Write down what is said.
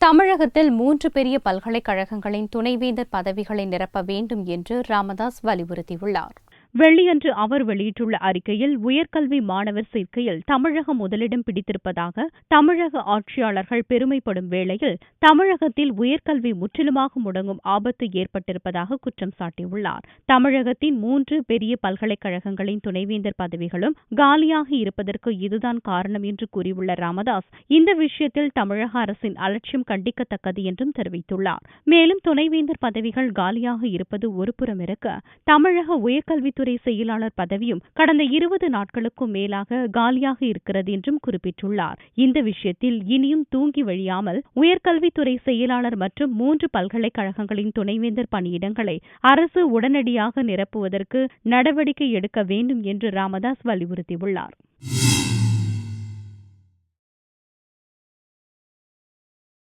தமிழகத்தில் 3 பெரிய பல்கலைக்கழகங்களின் துணைவேந்தர் பதவிகளை நிரப்ப வேண்டும் என்று ராமதாஸ் வலியுறுத்தியுள்ளார். வெள்ளியன்று அவர் வெளியிட்டுள்ள அறிக்கையில், உயர்கல்வி மாணவர் சேர்க்கையில் தமிழகம் முதலிடம் பிடித்திருப்பதாக தமிழக ஆட்சியாளர்கள் பெருமைப்படும் வேளையில், தமிழகத்தில் உயர்கல்வி முற்றிலுமாக முடங்கும் ஆபத்து ஏற்பட்டிருப்பதாக குற்றம் சாட்டியுள்ளார். தமிழகத்தின் 3 பெரிய பல்கலைக்கழகங்களின் துணைவேந்தர் பதவிகளும் காலியாக இருப்பதற்கு இதுதான் காரணம் என்று கூறியுள்ள ராமதாஸ், இந்த விஷயத்தில் தமிழக அரசின் அலட்சியம் கண்டிக்கத்தக்கது என்றும் தெரிவித்துள்ளார். மேலும் துணைவேந்தர் பதவிகள் காலியாக இருப்பது ஒருபுறம் இருக்க, தமிழக உயர்கல்வி துறை செயலாளர் பதவியும் கடந்த 20 நாட்களுக்கும் மேலாக காலியாக இருக்கிறது என்றும் குறிப்பிட்டுள்ளார். இந்த விஷயத்தில் இனியும் தூங்கி வழியாமல் உயர்கல்வித்துறை செயலாளர் மற்றும் 3 பல்கலைக்கழகங்களின் துணைவேந்தர் பணியிடங்களை அரசு உடனடியாக நிரப்புவதற்கு நடவடிக்கை எடுக்க வேண்டும் என்று ராமதாஸ் வலியுறுத்தியுள்ளார்.